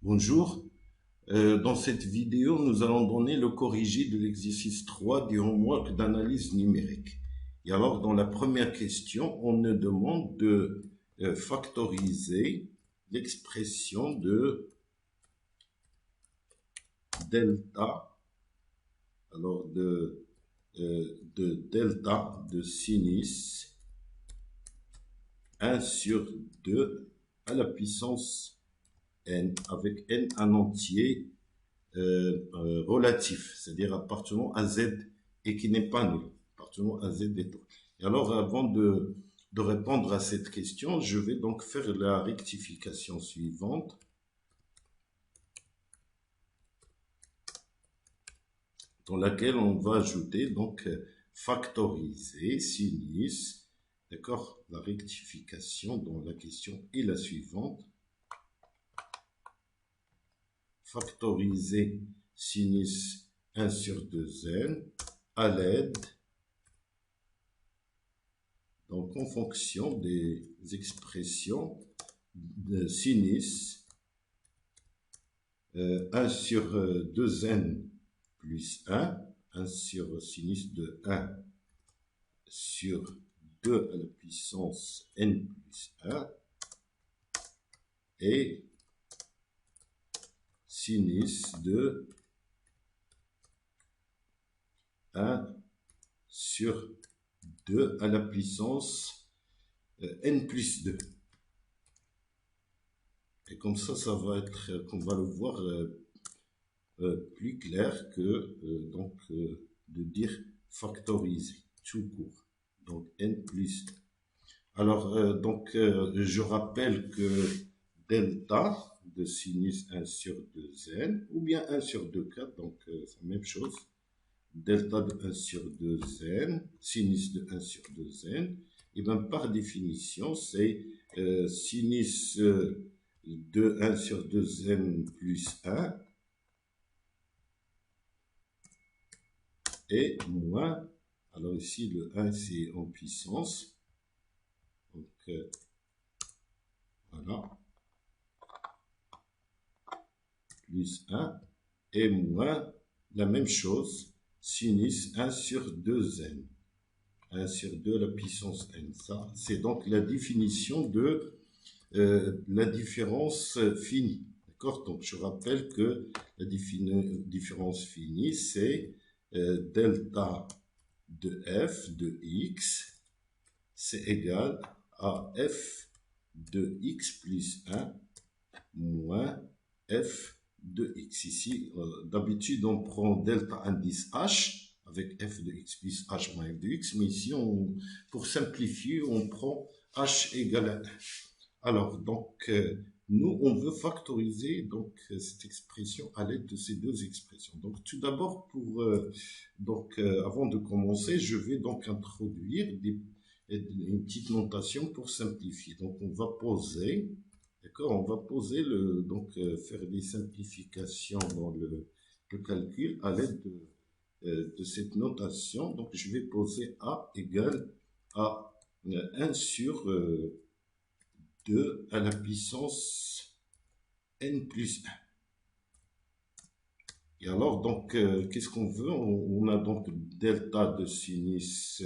Bonjour. Dans cette vidéo, nous allons donner le corrigé de l'exercice 3 du homework d'analyse numérique. Et alors, dans la première question, on nous demande de factoriser l'expression de delta, alors de delta de sinus 1 sur 2 à la puissance n, avec n en entier relatif, c'est-à-dire appartenant à z et qui n'est pas nul, appartenant à z et tout. Et alors, avant de répondre à cette question, je vais donc faire la rectification suivante. Dans laquelle on va ajouter donc factoriser sinus, d'accord. La rectification dans la question est la suivante. Factoriser sinus 1 sur 2n à l'aide, donc en fonction des expressions de sinus 1 sur 2n plus 1 sur sinus de 1 sur 2 à la puissance n plus 1, et sinus de 1 sur 2 à la puissance n plus 2. Et comme ça va être, qu'on va le voir plus clair que de dire factoriser tout court. Donc n plus 2. Alors, je rappelle que delta de sinus 1 sur 2n, ou bien 1 sur 2, 4, donc c'est la même chose. Delta de 1 sur 2n, sinus de 1 sur 2n, et bien par définition, c'est sinus de 1 sur 2n plus 1, et moins, alors ici le 1 c'est en puissance, donc voilà, plus 1, et moins la même chose, sinus 1 sur 2n, 1 sur 2 à la puissance n. Ça, c'est donc la définition de la différence finie. D'accord? Donc, je rappelle que la différence finie, c'est delta de f de x, c'est égal à f de x plus 1 moins f de x. Ici, d'habitude, on prend delta indice h avec f de x plus h moins f de x, mais ici, pour simplifier, on prend h égale à 1. Alors, donc, nous, on veut factoriser donc cette expression à l'aide de ces deux expressions. Donc, tout d'abord, avant de commencer, je vais donc introduire une petite notation pour simplifier. Donc, on va poser, d'accord, on va poser faire des simplifications dans le calcul à l'aide de cette notation. Donc, je vais poser a égale à 1 sur 2 à la puissance n plus 1. Et alors, donc, qu'est-ce qu'on veut? On a donc delta de sinus,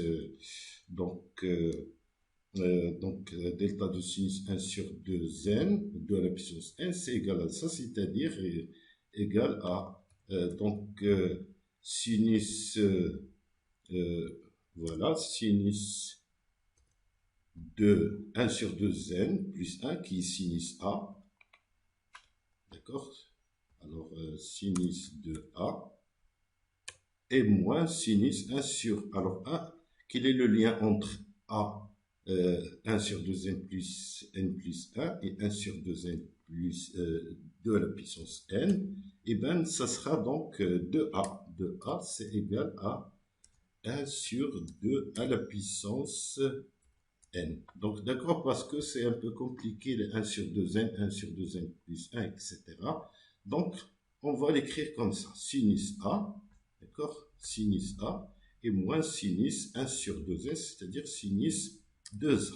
delta de sinus 1 sur 2n, 2 à la puissance n, c'est égal à ça, c'est-à-dire égal à, sinus, voilà, sinus de 1 sur 2n plus 1 qui est sinus A, d'accord? Alors, sinus de A et moins sinus 1 sur, alors 1, quel est le lien entre A, 1 sur 2n plus n plus 1 et 1 sur 2n plus 2 à la puissance n? Et bien, ça sera donc 2A. 2A, c'est égal à 1 sur 2 à la puissance n. Donc, d'accord, parce que c'est un peu compliqué, les 1 sur 2n, 1 sur 2n plus 1, etc. Donc, on va l'écrire comme ça. Sinus A, d'accord, sinus A, et moins sinus 1 sur 2n, c'est-à-dire sinus 2a.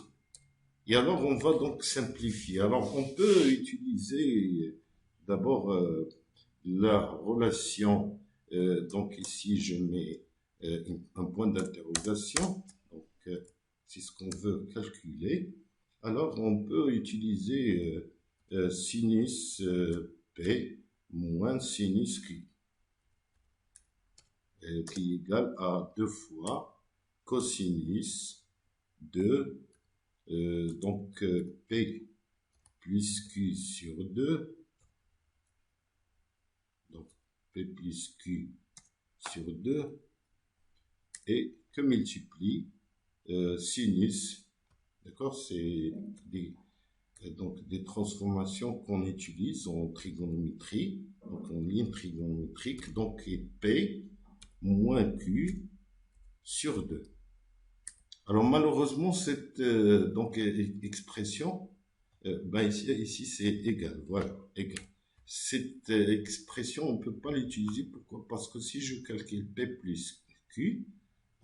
Et alors, on va donc simplifier. Alors, on peut utiliser d'abord la relation, donc ici je mets un point d'interrogation, donc c'est ce qu'on veut calculer. Alors on peut utiliser sinus P moins sinus Q, qui est égal à 2 fois cosinus de donc P plus Q sur 2, donc P plus Q sur 2, et que multiplie sinus, d'accord, c'est donc des transformations qu'on utilise en trigonométrie, donc en ligne trigonométrique, donc est P moins Q sur 2. Alors malheureusement, cette donc, expression, ben ici c'est égal, voilà, égal. Cette expression, on ne peut pas l'utiliser, pourquoi? Parce que si je calcule P plus Q,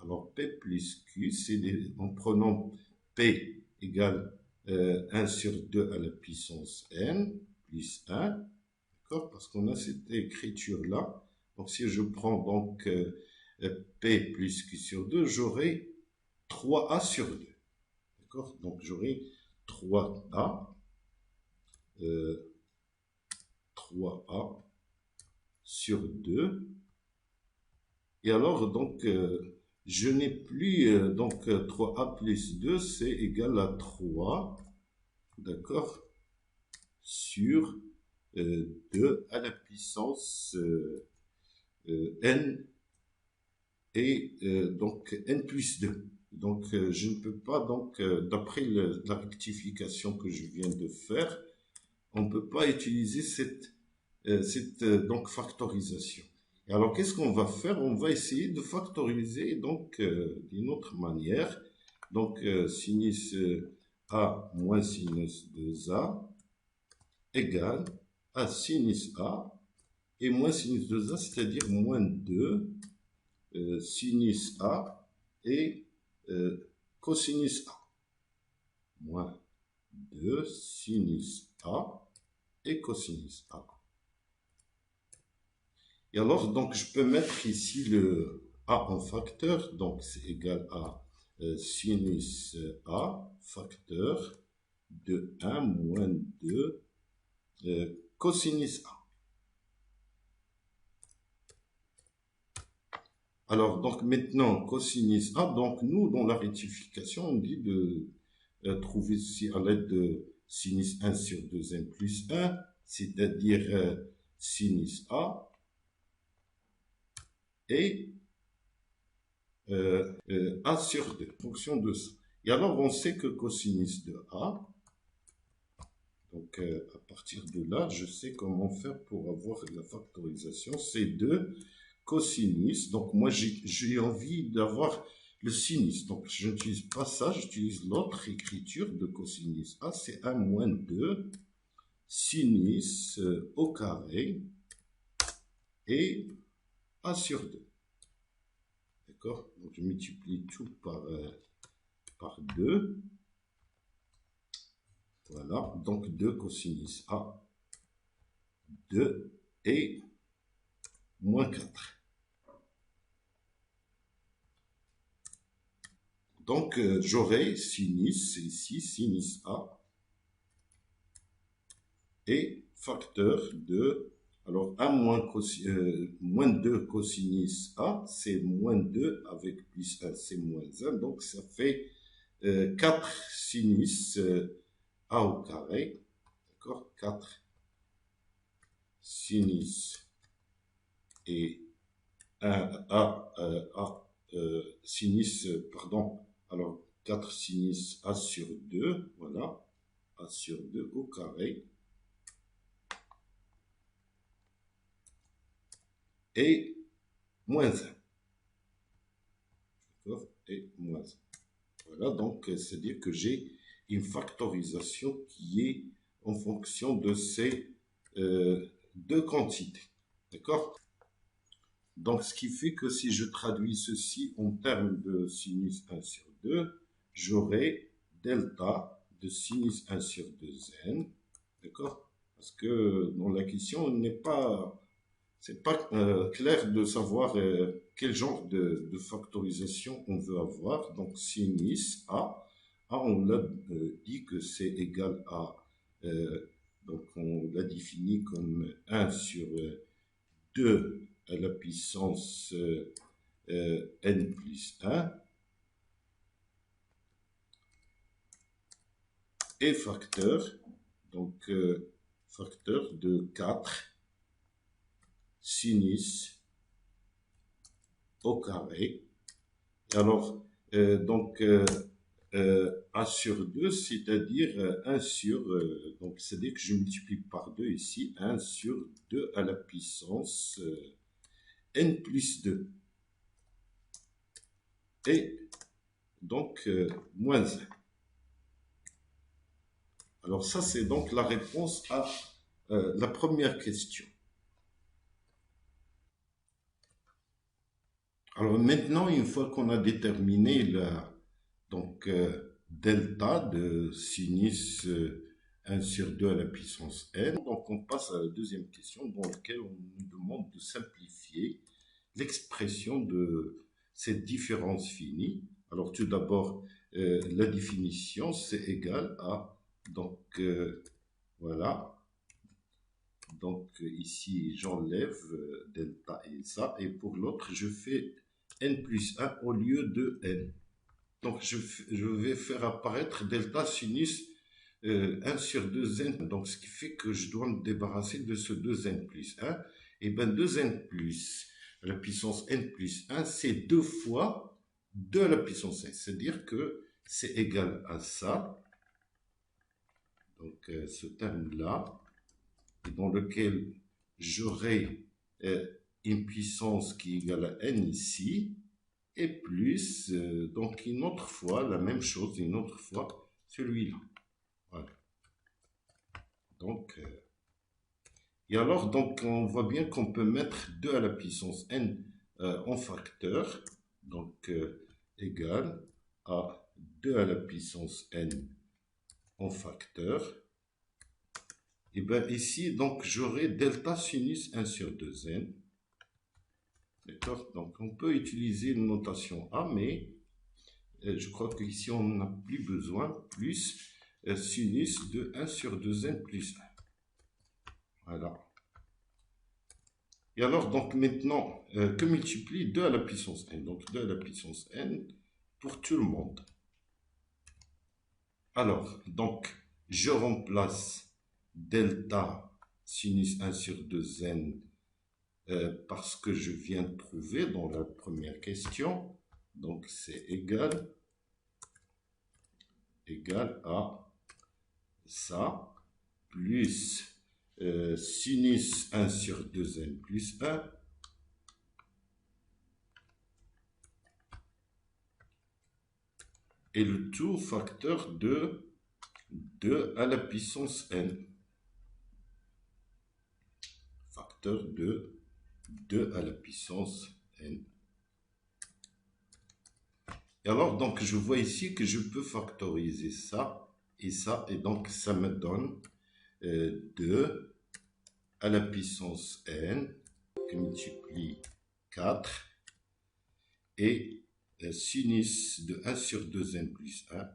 alors P plus Q, c'est en prenant P égale 1 sur 2 à la puissance n plus 1, d'accord? Parce qu'on a cette écriture-là. Donc si je prends donc P plus Q sur 2, j'aurai 3A sur 2. D'accord? Donc j'aurai 3A, 3A sur 2. Et alors, donc, je n'ai plus, donc, 3A plus 2, c'est égal à 3, d'accord, sur 2 à la puissance n, et donc n plus 2. Donc, je ne peux pas, donc, d'après la rectification que je viens de faire, on ne peut pas utiliser cette donc, factorisation. Et alors, qu'est-ce qu'on va faire? On va essayer de factoriser, donc, d'une autre manière. Donc, sinus A moins sinus 2A égale à sinus A et moins sinus 2A, c'est-à-dire moins 2 sinus A et cosinus A. Moins 2 sinus A et cosinus A. Et alors, donc, je peux mettre ici le A en facteur, donc c'est égal à sinus A facteur de 1 moins 2 cosinus A. Alors, donc maintenant, cosinus A, donc nous, dans la rectification, on dit de trouver ici à l'aide de sinus 1 sur 2n plus 1, c'est-à-dire sinus A, et A sur 2, fonction de ça. Et alors, on sait que cosinus de A, donc à partir de là, je sais comment faire pour avoir la factorisation, c'est 2 cosinus. Donc, moi, j'ai envie d'avoir le sinus. Donc, je n'utilise pas ça, j'utilise l'autre écriture de cosinus A, c'est 1 moins 2 sinus au carré et A sur 2. D'accord? Donc, je multiplie tout par 2. Voilà. Donc, 2 cosinus A, 2 et moins 4. Donc, j'aurai sinus, ici, sinus A, et facteur de, alors 1 moins 2 cosinus A, c'est moins 2 avec plus 1, c'est moins 1, donc ça fait 4 sinus A au carré, d'accord, 4 sinus et 1 A, sinus, pardon, alors 4 sinus A sur 2, voilà, A sur 2 au carré, et moins 1. D'accord? Et moins 1. Voilà, donc c'est-à-dire que j'ai une factorisation qui est en fonction de ces deux quantités. D'accord? Donc, ce qui fait que si je traduis ceci en termes de sinus 1 sur 2, j'aurai delta de sinus 1 sur 2n, d'accord? Parce que dans la question, c'est pas clair de savoir quel genre de factorisation on veut avoir. Donc, sinus A on l'a dit que c'est égal à, donc on l'a défini comme 1 sur 2 à la puissance n plus 1 et facteur, donc facteur de 4 sinus au carré. Alors, donc, A sur 2, c'est-à-dire 1 sur, donc c'est-à-dire que je multiplie par 2 ici, 1 sur 2 à la puissance n plus 2. Et donc, moins 1. Alors ça, c'est donc la réponse à la première question. Alors maintenant, une fois qu'on a déterminé donc, delta de sinus 1 sur 2 à la puissance n, donc on passe à la deuxième question dans laquelle on nous demande de simplifier l'expression de cette différence finie. Alors tout d'abord, la définition, c'est égal à, donc voilà, donc ici j'enlève delta et ça, et pour l'autre je fais n plus 1 au lieu de n. Donc je vais faire apparaître delta sinus 1 sur 2n, donc ce qui fait que je dois me débarrasser de ce 2n plus 1, et bien 2n plus la puissance n plus 1, c'est 2 fois 2 à la puissance n, c'est-à-dire que c'est égal à ça, donc ce terme-là, dans lequel j'aurai une puissance qui est égale à n ici, et plus, donc une autre fois, la même chose, une autre fois, celui-là. Voilà. Donc, et alors, donc, on voit bien qu'on peut mettre 2 à la puissance n en facteur, donc égal à 2 à la puissance n en facteur. Et bien ici, donc, j'aurai delta sinus 1 sur 2n. D'accord? Donc, on peut utiliser une notation A, mais je crois qu'ici, on n'a plus besoin, plus sinus de 1 sur 2n plus 1. Voilà. Et alors, donc, maintenant, que multiplie 2 à la puissance n? Donc, 2 à la puissance n pour tout le monde. Alors, donc, je remplace delta sinus 1 sur 2n parce que je viens de trouver dans la première question. Donc, c'est égal à ça, plus sinus 1 sur 2n plus 1, et le tout facteur de 2 à la puissance n. Facteur de 2 à la puissance n. Et alors, donc, je vois ici que je peux factoriser ça, et donc ça me donne 2 à la puissance n, qui multiplie 4, et sinus de 1 sur 2n plus 1,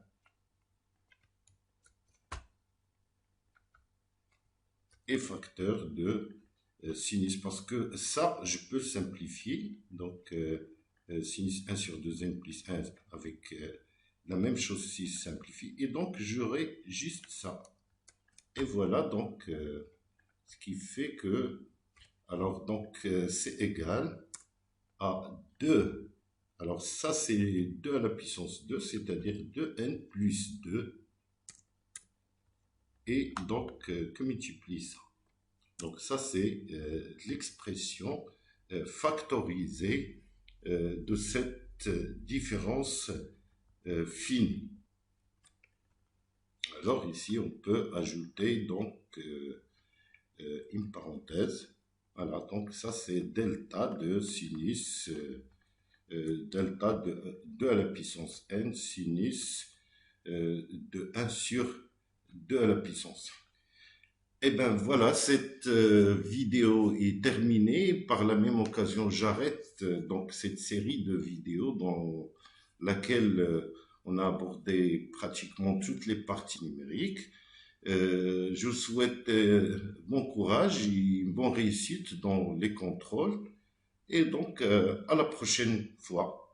et facteur de sinus, parce que ça, je peux simplifier, donc sinus 1 sur 2n plus 1 avec la même chose si je simplifie, et donc j'aurai juste ça. Et voilà, donc, ce qui fait que, alors, donc, c'est égal à 2. Alors, ça, c'est 2 à la puissance 2, c'est-à-dire 2n plus 2. Et donc, que multiplie ça? Donc, ça, c'est l'expression factorisée de cette différence fine. Alors, ici, on peut ajouter donc une parenthèse. Voilà, donc ça, c'est delta de sinus, delta de 2 à la puissance n, sinus de 1 sur 2 à la puissance. Eh ben voilà, cette vidéo est terminée. Par la même occasion, j'arrête donc cette série de vidéos dans laquelle on a abordé pratiquement toutes les parties numériques. Je vous souhaite bon courage et une bonne réussite dans les contrôles et donc à la prochaine fois.